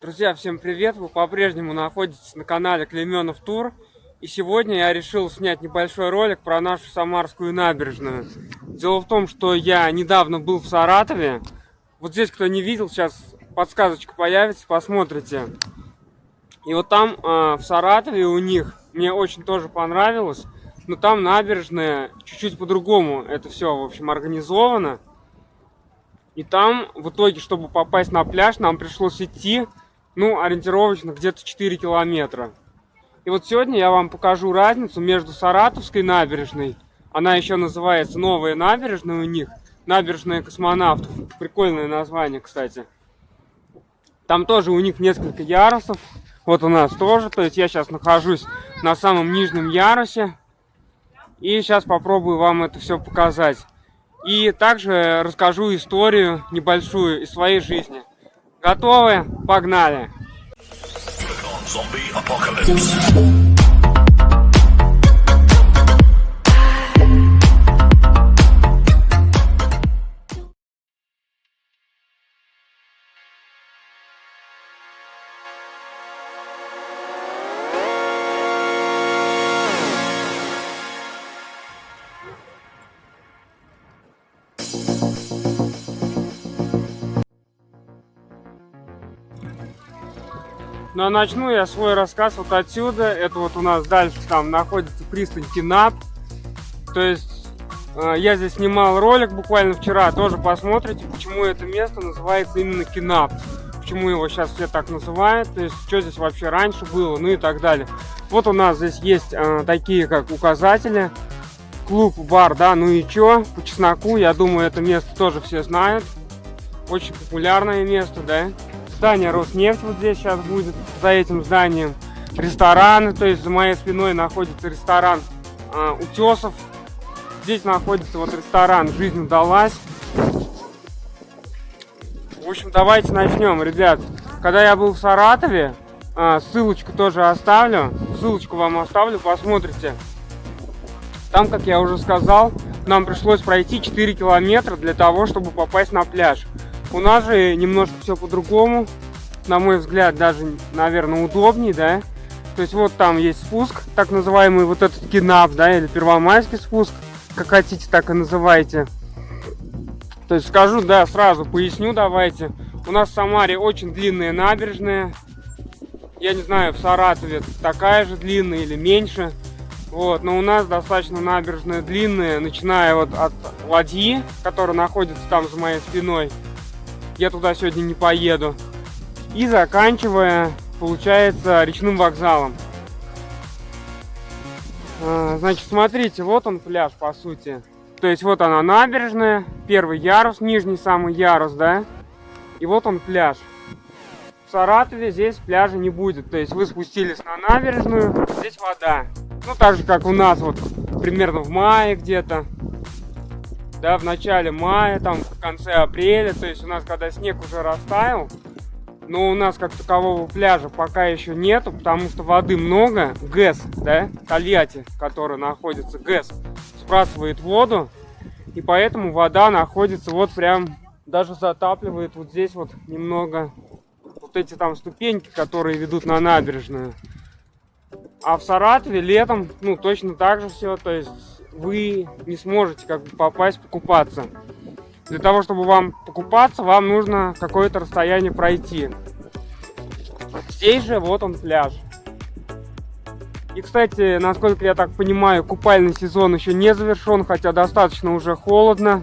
Друзья, всем привет! Вы по-прежнему находитесь на канале Клейменов Тур. И сегодня я решил снять небольшой ролик про нашу Самарскую набережную. Дело в том, что я недавно был в Саратове. Вот здесь, кто не видел, сейчас подсказочка появится, посмотрите. И вот там, в Саратове у них, мне очень тоже понравилось. Но там набережная чуть-чуть по-другому это все, в общем, организовано. И там, в итоге, чтобы попасть на пляж, нам пришлось идти, ориентировочно где-то 4 километра. И вот сегодня я вам покажу разницу между Саратовской набережной. Она еще называется Новая набережная у них. Набережная космонавтов. Прикольное название, кстати. Там тоже у них несколько ярусов. Вот у нас тоже. То есть я сейчас нахожусь на самом нижнем ярусе. И сейчас попробую вам это все показать. И также расскажу историю небольшую из своей жизни. Готовы? Погнали! Ну а начну я свой рассказ вот отсюда. Это вот у нас дальше там находится пристань Кинап. То есть я здесь снимал ролик буквально вчера. Тоже посмотрите, почему это место называется именно Кинап. Почему его сейчас все так называют. То есть что здесь вообще раньше было, ну и так далее. Вот у нас здесь есть такие как указатели. Клуб, бар, да, ну и чё. По чесноку, я думаю, это место тоже все знают. Очень популярное место, да. Здание Роснефть вот здесь сейчас будет, за этим зданием рестораны, то есть за моей спиной находится ресторан Утесов. Здесь находится вот ресторан «Жизнь удалась». В общем, давайте начнем, ребят. Когда я был в Саратове, ссылочку тоже оставлю, ссылочку вам оставлю, посмотрите. Там, как я уже сказал, нам пришлось пройти 4 километра для того, чтобы попасть на пляж. У нас же немножко все по-другому, на мой взгляд, даже, наверное, удобнее, да. То есть вот там есть спуск, так называемый вот этот Кинап, да, или Первомайский спуск, как хотите, так и называйте. То есть скажу, да, сразу поясню, давайте. У нас в Самаре очень длинная набережная. Я не знаю, в Саратове такая же длинная или меньше. Вот, но у нас достаточно набережная длинная, начиная вот от ладьи, которая находится там за моей спиной. Я туда сегодня не поеду. И заканчивая, получается, речным вокзалом. Значит, смотрите, вот он пляж, по сути. То есть вот она набережная, первый ярус, нижний самый ярус, да. И вот он пляж. В Саратове здесь пляжа не будет. То есть вы спустились на набережную, здесь вода. Ну, так же, как у нас вот примерно в мае где-то. Да, в начале мая, там в конце апреля, то есть у нас когда снег уже растаял, но у нас как такового пляжа пока еще нету, потому что воды много. ГЭС, да, Тольятти, который находится, ГЭС, сбрасывает воду, и поэтому вода находится вот прям, даже затапливает вот здесь вот немного, вот эти там ступеньки, которые ведут на набережную. А в Саратове летом, точно так же все, то есть вы не сможете как бы попасть покупаться. Для того, чтобы вам покупаться, вам нужно какое-то расстояние пройти. Здесь же вот он пляж. И, кстати, насколько я так понимаю, купальный сезон еще не завершен, хотя достаточно уже холодно.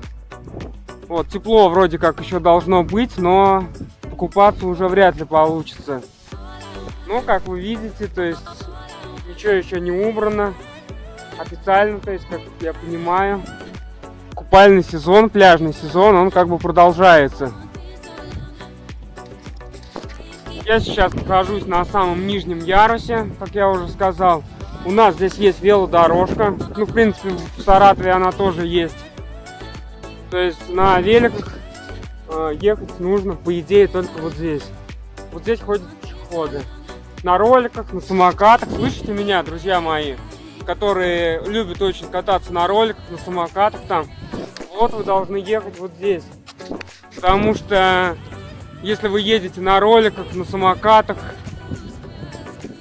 Вот, тепло вроде как еще должно быть, но покупаться уже вряд ли получится. Но, как вы видите, то есть ничего еще не убрано. Официально, то есть, как я понимаю, купальный сезон, пляжный сезон, он как бы продолжается. Я сейчас нахожусь на самом нижнем ярусе, как я уже сказал. У нас здесь есть велодорожка. В принципе, в Саратове она тоже есть. То есть на великах ехать нужно, по идее, только вот здесь. Вот здесь ходят пешеходы. На роликах, на самокатах. Слышите меня, друзья мои? Которые любят очень кататься на роликах, на самокатах там. Вот вы должны ехать вот здесь. Потому что если вы едете на роликах, на самокатах,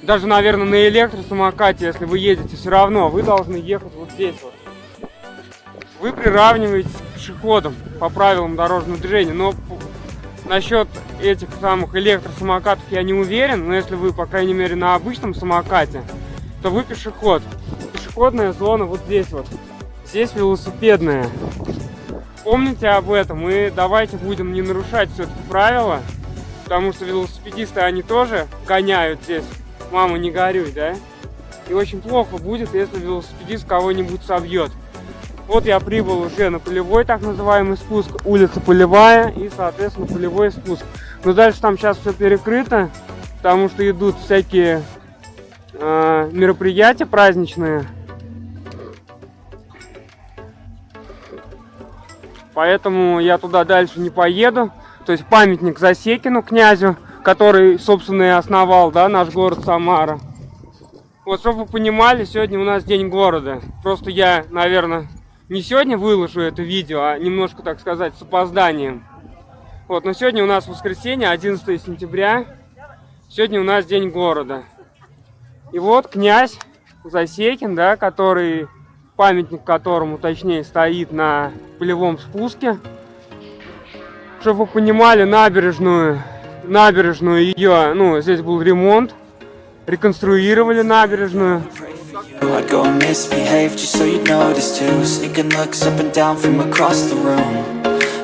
даже, наверное, на электросамокате, если вы едете, все равно вы должны ехать вот здесь вот. Вы приравниваетесь к пешеходам по правилам дорожного движения, но насчет этих самых электросамокатов я не уверен, но если вы, по крайней мере, на обычном самокате, то вы пешеход. Пешеходная зона вот здесь вот. Здесь велосипедная. Помните об этом и давайте будем не нарушать все-таки правила, потому что велосипедисты, они тоже гоняют здесь. Мама, не горюй, да? И очень плохо будет, если велосипедист кого-нибудь собьет. Вот я прибыл уже на полевой так называемый спуск, улица Полевая и, соответственно, полевой спуск. Но дальше там сейчас все перекрыто, потому что идут всякие мероприятия праздничные. Поэтому я туда дальше не поеду. То есть памятник Засекину, князю, который, собственно, и основал, да, наш город Самара. Вот, чтобы вы понимали, сегодня у нас день города. Просто я, наверное, не сегодня выложу это видео, а немножко, так сказать, с опозданием. Вот, но сегодня у нас воскресенье, 11 сентября. Сегодня у нас день города. И вот князь Засекин, да, который, памятник которому, точнее, стоит на полевом спуске. Чтобы вы понимали, набережную ее, ну, здесь был ремонт, реконструировали набережную. I'd go and misbehave just so you'd notice too. Sneaking looks up and down from across the room.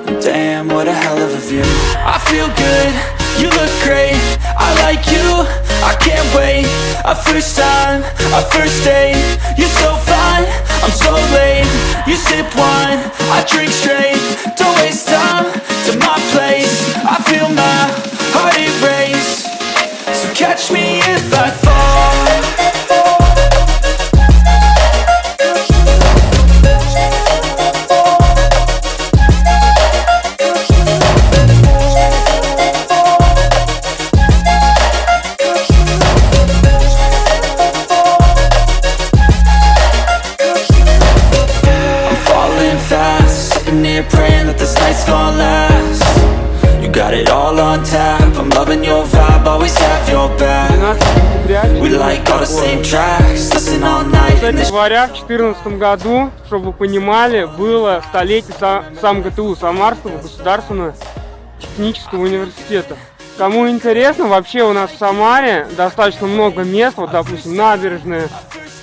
And damn, what a hell of a view. I feel good, you look great. I like you, I can't wait. A first time, a first date. You're so fine, I'm so late. You sip wine, I drink straight. Don't waste time to my place. I feel my heart erase. So catch me if I fall. Praying that this night's gonna last. You got it all on tap. I'm loving your vibe, always have your back. We like all the same tracks. Listen all night. Кстати говоря, в 2014 году, чтобы вы понимали, было столетие СамГТУ, Самарского государственного технического университета. Кому интересно, вообще у нас в Самаре достаточно много мест, вот, допустим, набережная,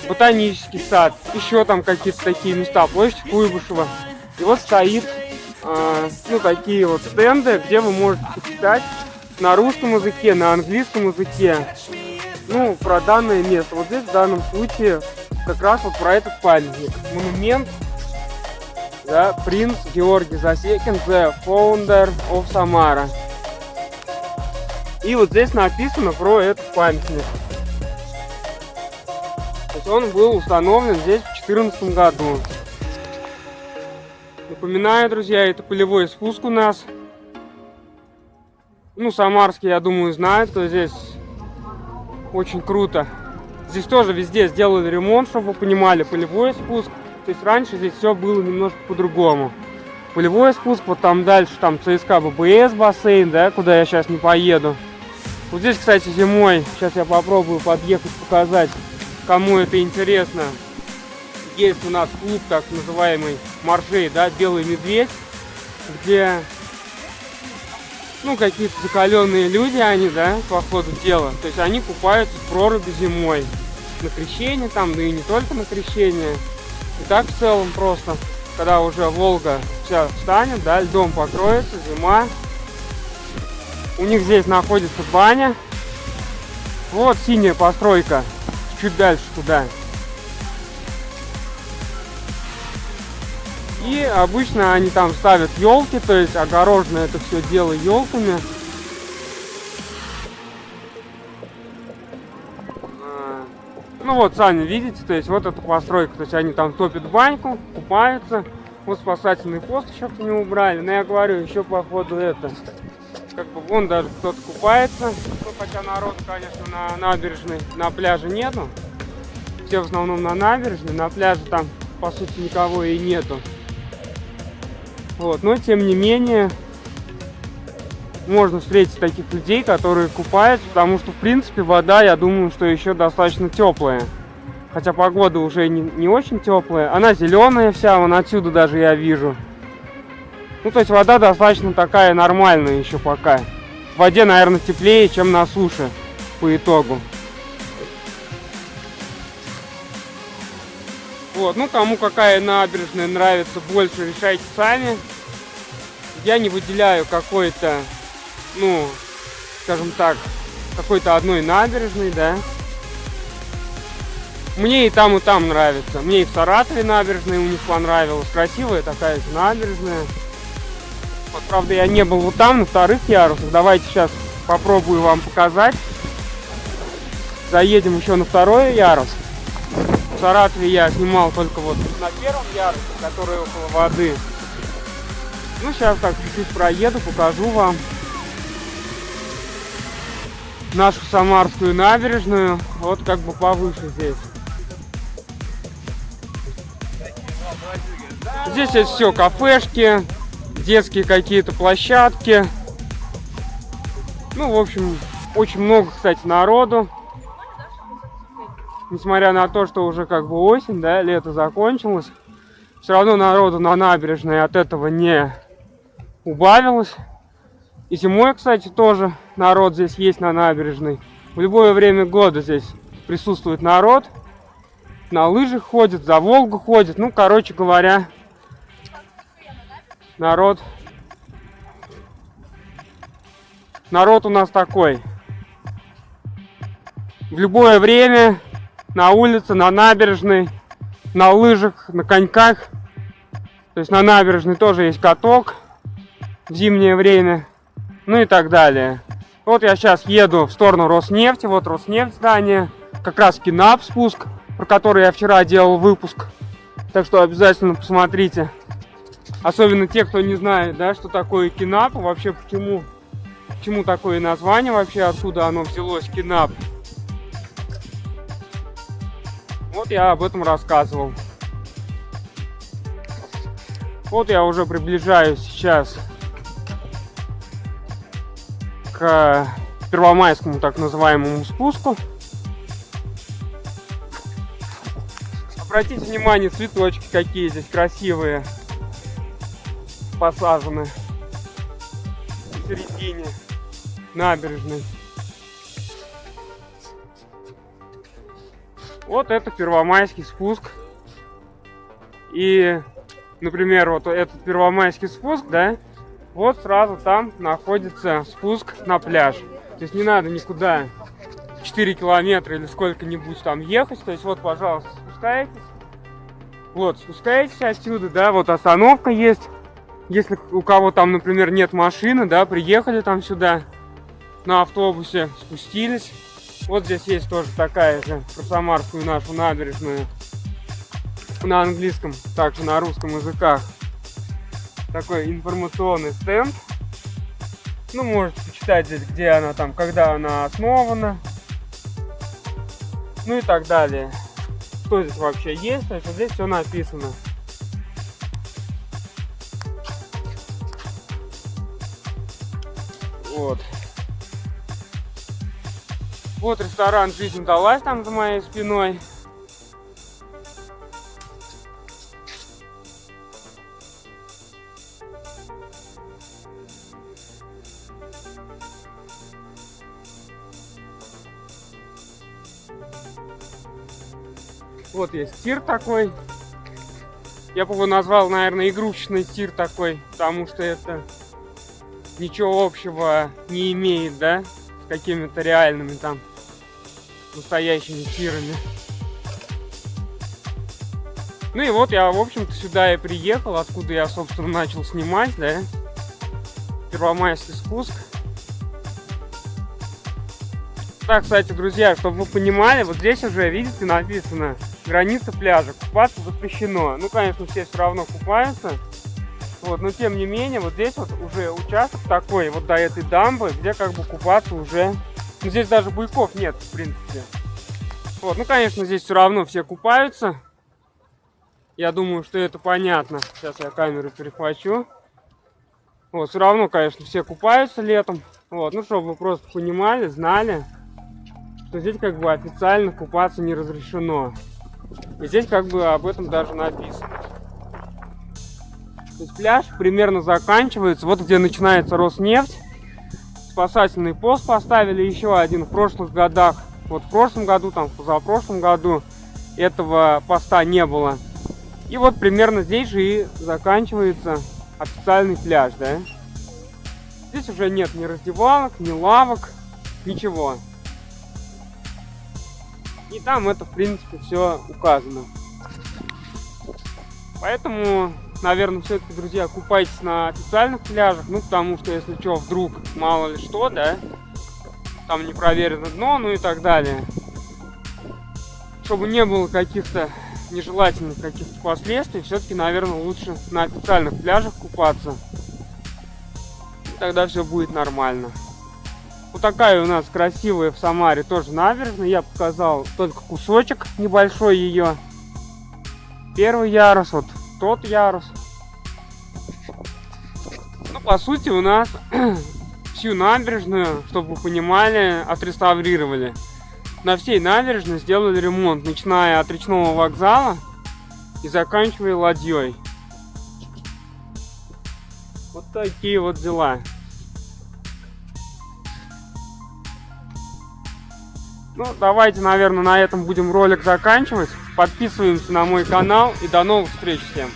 ботанический сад, еще там какие-то такие места, площадь Куйбышева. И вот стоит, ну, такие вот стенды, где вы можете почитать на русском языке, на английском языке, ну, про данное место. Вот здесь в данном случае как раз вот про этот памятник. Монумент, да, принц Георгий Засекин, the founder of Samara. И вот здесь написано про этот памятник. То есть он был установлен здесь в 2014 году. Напоминаю, друзья, это полевой спуск у нас. Ну, самарские, я думаю, знают, что здесь очень круто. Здесь тоже везде сделали ремонт, чтобы вы понимали, полевой спуск. То есть раньше здесь все было немножко по-другому. Полевой спуск, вот там дальше, там ЦСКА ББС бассейн, да, куда я сейчас не поеду. Вот здесь, кстати, зимой, сейчас я попробую подъехать, показать, кому это интересно. Есть у нас клуб, так называемый Маршей, да, Белый Медведь, где, ну, какие-то закаленные люди, они, да, по ходу дела. То есть они купаются в проруби зимой. На крещение там, да и не только на крещение. И так в целом просто, когда уже Волга вся встанет, да, льдом покроется, зима. У них здесь находится баня. Вот синяя постройка, чуть дальше туда. И обычно они там ставят елки, то есть огорожено это все дело елками. Ну вот, сами видите, то есть вот эта постройка, то есть они там топят баньку, купаются. Вот спасательный пост еще-то не убрали, но я говорю, еще походу это, как бы вон даже кто-то купается. Ну, хотя народу, конечно, на набережной, на пляже нету. Все в основном на набережной, на пляже там по сути никого и нету. Вот, но тем не менее можно встретить таких людей, которые купаются, потому что, в принципе, вода, я думаю, что еще достаточно теплая. Хотя погода уже не очень теплая. Она зеленая вся, вон отсюда даже я вижу. Ну, то есть вода достаточно такая нормальная еще пока. В воде, наверное, теплее, чем на суше по итогу. Вот, ну, кому какая набережная нравится больше, решайте сами. Я не выделяю какой-то, ну, скажем так, какой-то одной набережной, да. Мне и там нравится. Мне и в Саратове набережная у них понравилась. Красивая такая набережная. Вот, правда, я не был вот там, на вторых ярусах. Давайте сейчас попробую вам показать. Заедем еще на второй ярус. В Саратове я снимал только вот на первом ярусе, который около воды. Ну, сейчас так чуть-чуть проеду, покажу вам нашу Самарскую набережную. Вот как бы повыше здесь. Здесь есть все, кафешки, детские какие-то площадки. Ну, в общем, очень много, кстати, народу. Несмотря на то, что уже как бы осень, да, лето закончилось, все равно народу на набережной от этого не убавилось. И зимой, кстати, тоже народ здесь есть на набережной. В любое время года здесь присутствует народ. На лыжах ходит, за Волгу ходит. Ну, короче говоря, народ у нас такой. В любое время на улице, на набережной, на лыжах, на коньках. То есть на набережной тоже есть каток в зимнее время. Ну и так далее. Вот я сейчас еду в сторону Роснефти. Вот Роснефть здание. Как раз Кинап спуск, про который я вчера делал выпуск. Так что обязательно посмотрите. Особенно те, кто не знает, да, что такое Кинап. Вообще почему такое название вообще, откуда оно взялось, Кинап. Вот я об этом рассказывал. Вот я уже приближаюсь сейчас к Первомайскому так называемому спуску. Обратите внимание, цветочки какие здесь красивые посажены в середине набережной. Вот это Первомайский спуск. И, например, вот этот Первомайский спуск, да, вот сразу там находится спуск на пляж. То есть не надо никуда 4 километра или сколько-нибудь там ехать. То есть вот, пожалуйста, спускаетесь. Вот, спускаетесь отсюда, да, вот остановка есть. Если у кого там, например, нет машины, да, приехали там сюда на автобусе, спустились. Вот здесь есть тоже такая же про Самарскую нашу набережную. На английском, также на русском языках. Такой информационный стенд. Ну, можете почитать здесь, где она там, когда она основана. Ну и так далее. Что здесь вообще есть, то есть вот здесь все написано. Вот. Вот ресторан «Жизнь удалась» там за моей спиной. Вот есть тир такой. Я бы его назвал, наверное, игрушечный тир такой, потому что это ничего общего не имеет, да, с какими-то реальными там настоящими тирами. Ну и вот я, в общем-то, сюда и приехал, откуда я, собственно, начал снимать, да, Первомайский спуск. Так, кстати, друзья, чтобы вы понимали, вот здесь уже, видите, написано граница пляжа, купаться запрещено. Ну, конечно, все равно купаются, вот, но тем не менее, вот здесь вот уже участок такой, вот до этой дамбы, где как бы купаться уже, ну, здесь даже буйков нет, в принципе. Вот, ну, конечно, здесь все равно все купаются. Я думаю, что это понятно. Сейчас я камеру перехвачу. Вот, все равно, конечно, все купаются летом. Вот, ну, чтобы вы просто понимали, знали, что здесь как бы официально купаться не разрешено. И здесь как бы об этом даже написано. То есть пляж примерно заканчивается, вот где начинается Роснефть. Спасательный пост поставили еще один в прошлых годах. Вот в прошлом году, там в позапрошлом году этого поста не было. И вот примерно здесь же и заканчивается официальный пляж, да? Здесь уже нет ни раздевалок, ни лавок, ничего. И там это, в принципе, все указано. Поэтому, наверное, все-таки, друзья, купайтесь на официальных пляжах. Ну, потому что, если что, вдруг, мало ли что, да, там не проверено дно, ну и так далее. Чтобы не было каких-то нежелательных каких-то последствий, все-таки, наверное, лучше на официальных пляжах купаться. И тогда все будет нормально. Вот такая у нас красивая в Самаре тоже набережная. Я показал только кусочек небольшой ее. Первый ярус, вот тот ярус. Ну, по сути, у нас всю набережную, чтобы вы понимали, отреставрировали. На всей набережной сделали ремонт, начиная от речного вокзала и заканчивая ладьей. Вот такие вот дела. Ну, давайте, наверное, на этом будем ролик заканчивать. Подписываемся на мой канал и до новых встреч всем.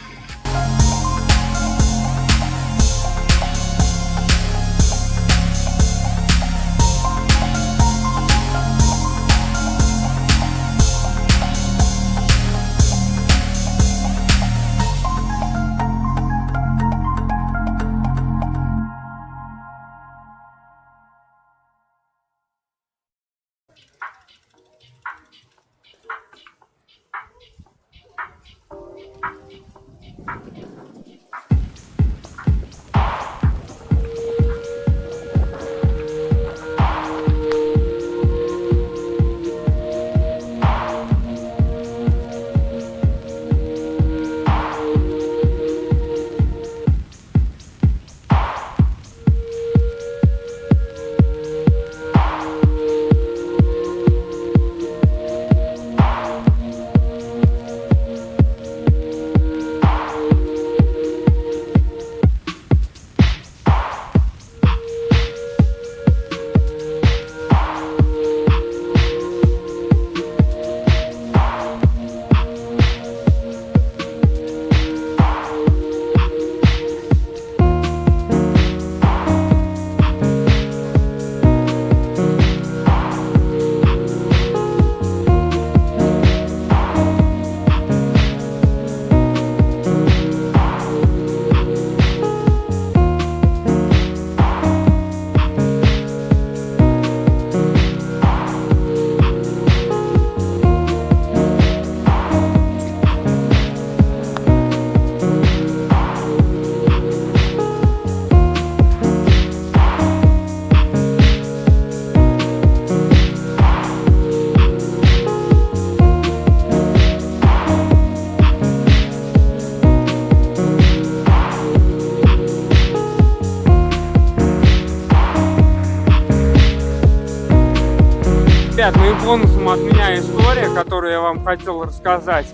Ребят, ну и бонусом от меня история, которую я вам хотел рассказать.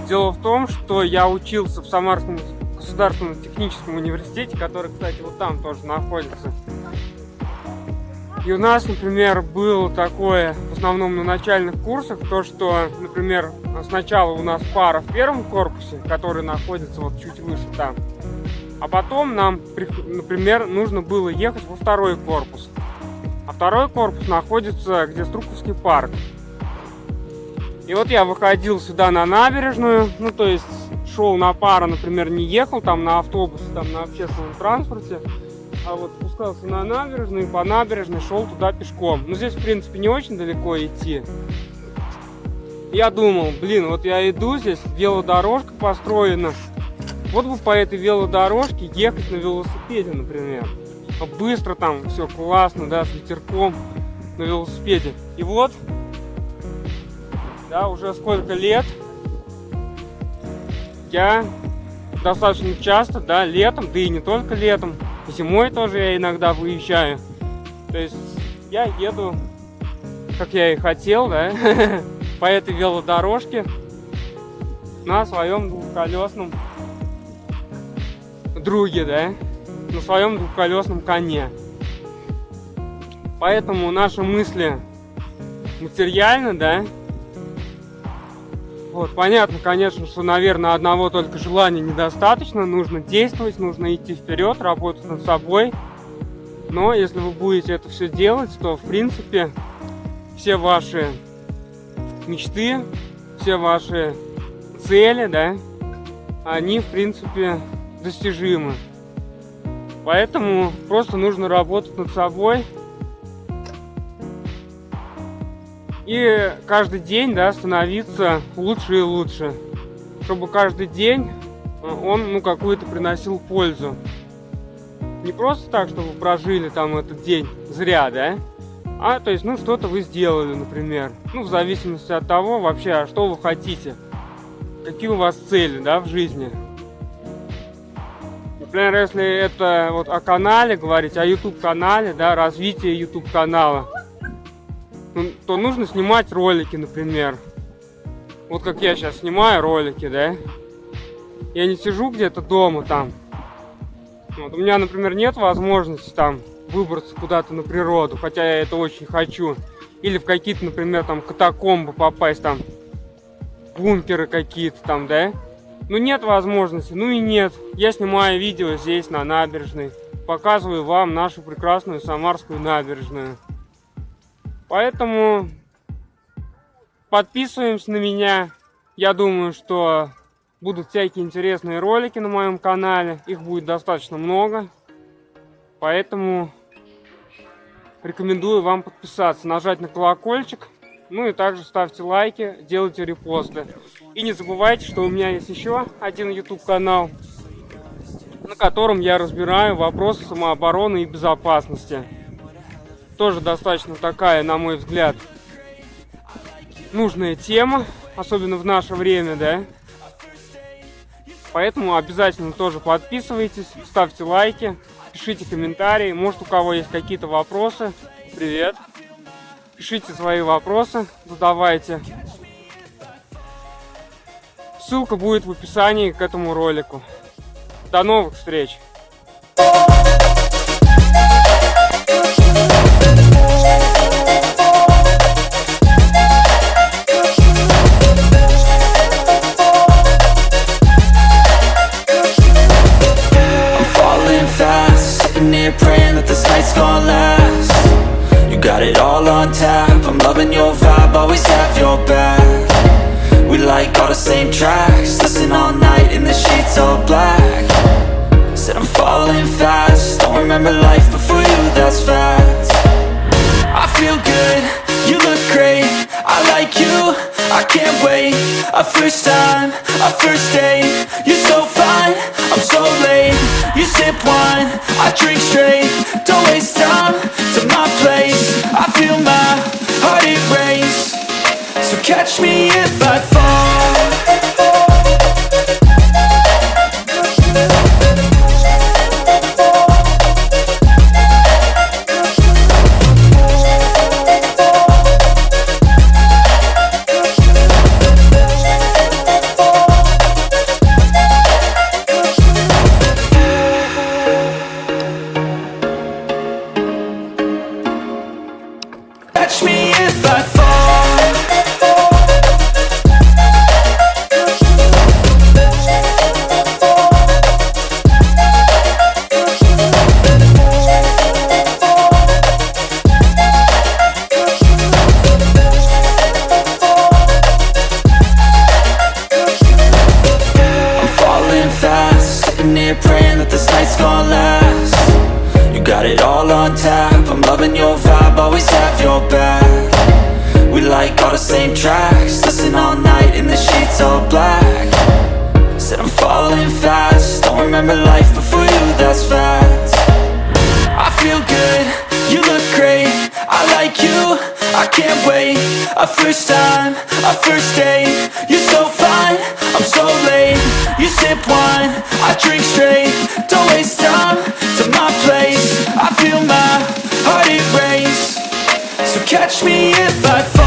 Дело в том, что я учился в Самарском государственном техническом университете, который, кстати, вот там тоже находится. И у нас, например, было такое, в основном на начальных курсах, то, что, например, сначала у нас пара в первом корпусе, который находится вот чуть выше там, а потом нам, например, нужно было ехать во второй корпус. А второй корпус находится, где Струковский парк. И вот я выходил сюда на набережную, ну то есть шел на пару, например, не ехал там на автобусе, там на общественном транспорте, а вот спускался на набережную и по набережной шел туда пешком. Ну здесь, в принципе, не очень далеко идти. Я думал, блин, вот я иду, здесь велодорожка построена. Вот бы по этой велодорожке ехать на велосипеде, например. Быстро там, все классно, да, с ветерком на велосипеде. И вот, да, уже сколько лет я достаточно часто, да, летом, да и не только летом, Зимой тоже я иногда выезжаю. То есть я еду, как я и хотел, да, по этой велодорожке на своем двухколесном друге, да, на своем двухколесном коне. Поэтому наши мысли материальны, да. Вот, понятно, конечно, что, наверное, одного только желания недостаточно. Нужно действовать, нужно идти вперед, работать над собой. Но если вы будете это все делать, то, в принципе, все ваши мечты, все ваши цели, да, они, в принципе, достижимы. Поэтому просто нужно работать над собой. И каждый день, да, становиться лучше и лучше. Чтобы каждый день он, ну, какую-то приносил пользу. Не просто так, чтобы вы прожили там этот день зря, да? А, то есть, ну, что-то вы сделали, например. Ну, в зависимости от того, вообще, что вы хотите. Какие у вас цели, да, в жизни. Например, если это вот о канале говорить, о YouTube-канале, да, развитие YouTube-канала, то нужно снимать ролики, например. Вот как я сейчас снимаю ролики, да. Я не сижу где-то дома там. Вот, у меня, например, нет возможности там выбраться куда-то на природу, хотя я это очень хочу. Или в какие-то, например, там катакомбы попасть, там бункеры какие-то там, да. Ну нет возможности, ну и нет. Я снимаю видео здесь, на набережной. Показываю вам нашу прекрасную Самарскую набережную. Поэтому подписываемся на меня. Я думаю, что будут всякие интересные ролики на моем канале. Их будет достаточно много. Поэтому рекомендую вам подписаться, нажать на колокольчик. Ну и также ставьте лайки, делайте репосты. И не забывайте, что у меня есть еще один YouTube канал, на котором я разбираю вопросы самообороны и безопасности. Тоже достаточно такая, на мой взгляд, нужная тема, особенно в наше время, да. Поэтому обязательно тоже подписывайтесь, ставьте лайки, пишите комментарии. Может, у кого есть какие-то вопросы, привет. Пишите свои вопросы, задавайте. Ссылка будет в описании к этому ролику. До новых встреч! Praying that this night's gonna last. You got it all on tap. I'm loving your vibe, always have your back. We like all the same tracks. Listen all night in the sheets all black. Said I'm falling fast. Don't remember life before you, that's fact. I feel good, you look great. I like you, I can't wait. A first time, a first date. You're so fine, I'm so late. You sip wine, I drink straight. Don't waste time to my place. I feel my heart erase. So catch me if I fall. Catch me if I fall. I'm falling fast, sitting here praying that this night's gonna last. You got it all on tap. I'm loving your vibe, always have your back. We like all the same tracks. Listen all night in the sheets all black. Said I'm falling fast. Don't remember life before you, that's fact. I feel good, you look great. I like you, I can't wait. A first time, a first date. You're so fine, I'm so late. You sip wine, I drink straight. Don't waste time to my place. I feel my heart, it race. So catch me if I fall.